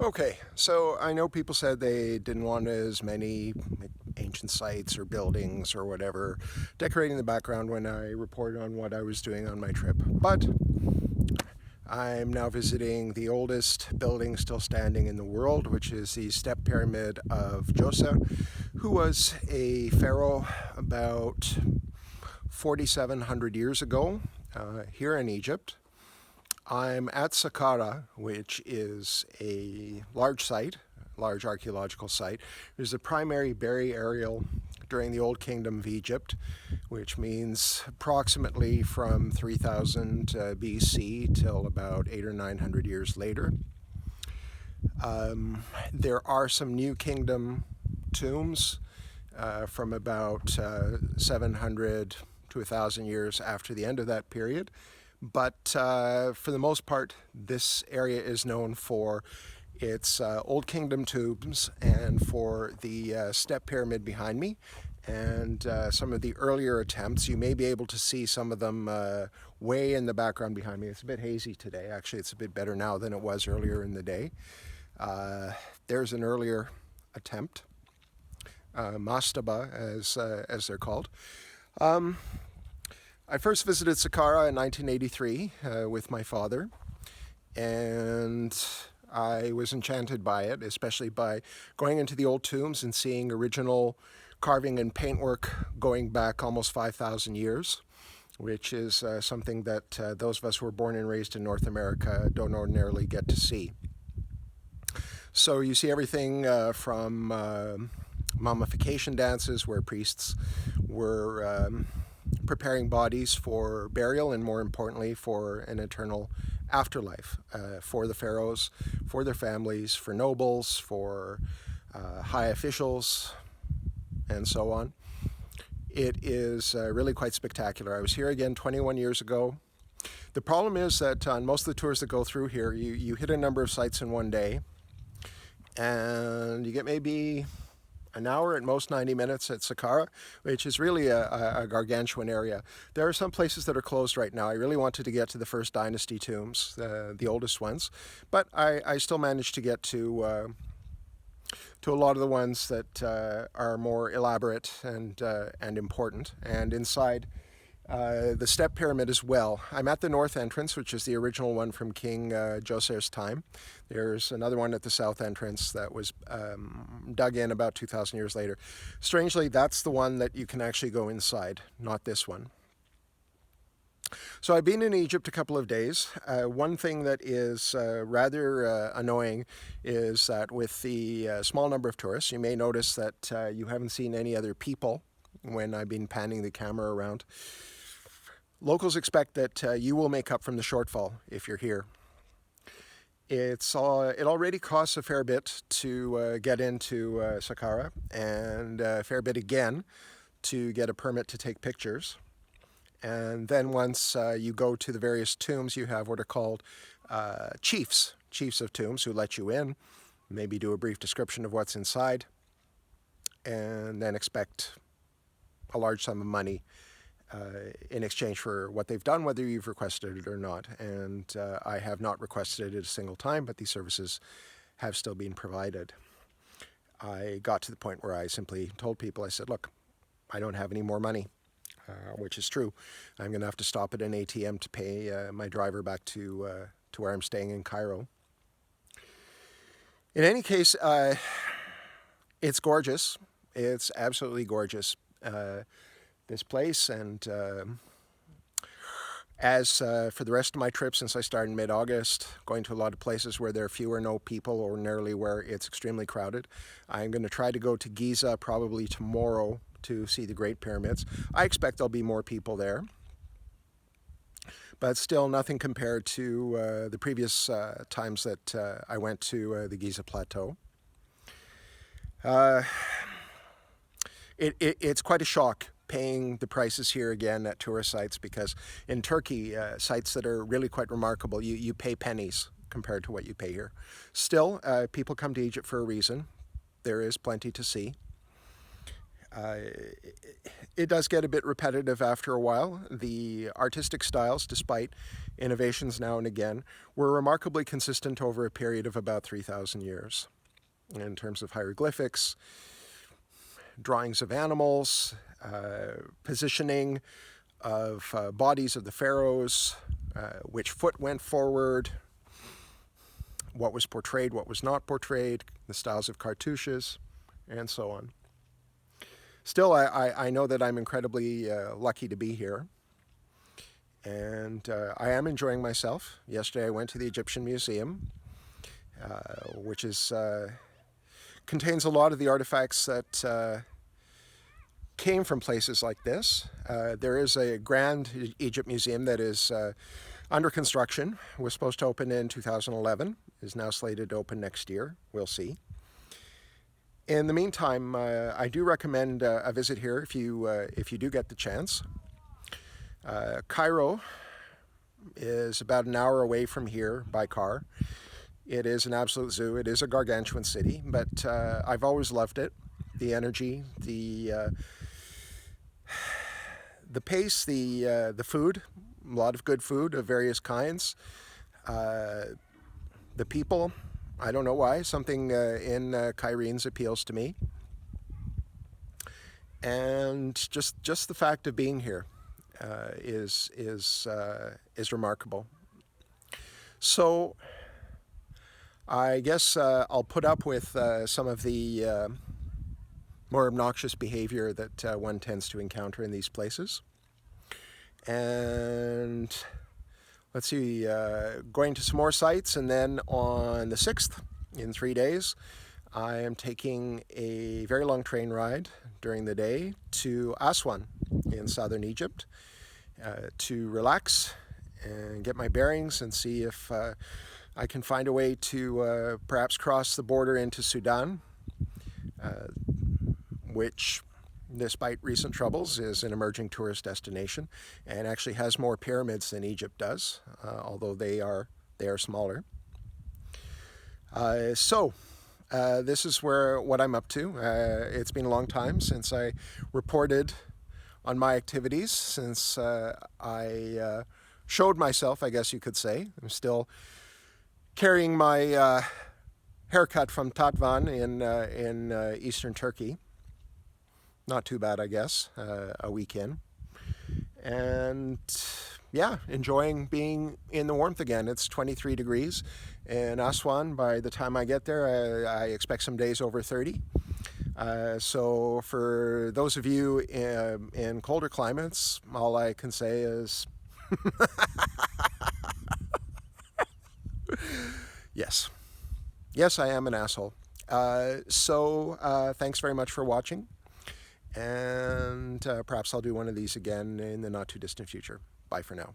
Okay, so I know people said they didn't want as many ancient sites or buildings or whatever decorating the background when I reported on what I was doing on my trip. But I'm now visiting the oldest building still standing in the world, which is the Step Pyramid of Djoser, who was a pharaoh about 4,700 years ago here in Egypt. I'm at Saqqara, which is a large site, large archaeological site. It was the primary burial area during the Old Kingdom of Egypt, which means approximately from 3000 BC till about 800 or 900 years later. There are some New Kingdom tombs from about 700 to 1,000 years after the end of that period. But for the most part, this area is known for its Old Kingdom tombs and for the step pyramid behind me. And some of the earlier attempts, you may be able to see some of them way in the background behind me. It's a bit hazy today. Actually, it's a bit better now than it was earlier in the day. There's an earlier attempt, mastaba as they're called. I first visited Saqqara in 1983 with my father, and I was enchanted by it, especially by going into the old tombs and seeing original carving and paintwork going back almost 5,000 years, which is something that those of us who were born and raised in North America don't ordinarily get to see. So you see everything from mummification dances where priests were preparing bodies for burial and, more importantly, for an eternal afterlife for the pharaohs, for their families, for nobles, for high officials, and so on. It is really quite spectacular. I was here again 21 years ago. The problem is that on most of the tours that go through here, you hit a number of sites in one day, and you get maybe an hour, at most 90 minutes at Saqqara, which is really a gargantuan area. There are some places that are closed right now. I really wanted to get to the First Dynasty tombs, the oldest ones, but I still managed to get to a lot of the ones that are more elaborate and important. And inside the step pyramid as well. I'm at the north entrance, which is the original one from King Djoser's time. There's another one at the south entrance that was dug in about 2,000 years later. Strangely, that's the one that you can actually go inside, not this one. So I've been in Egypt a couple of days. One thing that is rather annoying is that with the small number of tourists, you may notice that you haven't seen any other people when I've been panning the camera around. Locals expect that you will make up from the shortfall if you're here. It already costs a fair bit to get into Saqqara, and a fair bit again to get a permit to take pictures. And then once you go to the various tombs, you have what are called chiefs of tombs who let you in, maybe do a brief description of what's inside, and then expect a large sum of money in exchange for what they've done, whether you've requested it or not. And I have not requested it a single time, but these services have still been provided. I got to the point where I simply told people, I said, look, I don't have any more money, which is true. I'm going to have to stop at an ATM to pay my driver back to where I'm staying in Cairo. In any case, it's gorgeous. It's absolutely gorgeous. This place, and as for the rest of my trip since I started in mid-August, going to a lot of places where there are few or no people, ordinarily where it's extremely crowded. I'm going to try to go to Giza probably tomorrow to see the Great Pyramids. I expect there'll be more people there, but still nothing compared to the previous times that I went to the Giza Plateau. It's quite a shock paying the prices here again at tourist sites, because in Turkey, sites that are really quite remarkable, you pay pennies compared to what you pay here. Still, people come to Egypt for a reason. There is plenty to see. It does get a bit repetitive after a while. The artistic styles, despite innovations now and again, were remarkably consistent over a period of about 3,000 years. In terms of hieroglyphics, drawings of animals, positioning of bodies of the pharaohs, which foot went forward, what was portrayed, what was not portrayed, the styles of cartouches, and so on. Still, I know that I'm incredibly lucky to be here, and I am enjoying myself. Yesterday I went to the Egyptian Museum, which contains a lot of the artifacts that came from places like this. There is a grand Egypt museum that is under construction. Was supposed to open in 2011, is now slated to open next year. We'll see. In the meantime, I do recommend a visit here if you do get the chance. Cairo is about an hour away from here by car. It is an absolute zoo. It is a gargantuan city, but I've always loved it. The energy, the pace, the food, a lot of good food of various kinds. The people, I don't know why, something in Cairenes appeals to me. And just the fact of being here is remarkable. So I guess I'll put up with some of the more obnoxious behavior that one tends to encounter in these places. And let's see, going to some more sites, and then on the 6th, in 3 days, I am taking a very long train ride during the day to Aswan in southern Egypt to relax and get my bearings and see if I can find a way to perhaps cross the border into Sudan, which, despite recent troubles, is an emerging tourist destination and actually has more pyramids than Egypt does, although they are smaller. This is what I'm up to. It's been a long time since I reported on my activities, since I showed myself, I guess you could say. I'm still carrying my haircut from Tatvan in eastern Turkey. Not too bad, I guess, a week in. And yeah, enjoying being in the warmth again. It's 23 degrees in Aswan. By the time I get there, I expect some days over 30. So for those of you in colder climates, all I can say is yes. Yes, I am an asshole. Thanks very much for watching. And perhaps I'll do one of these again in the not too distant future. Bye for now.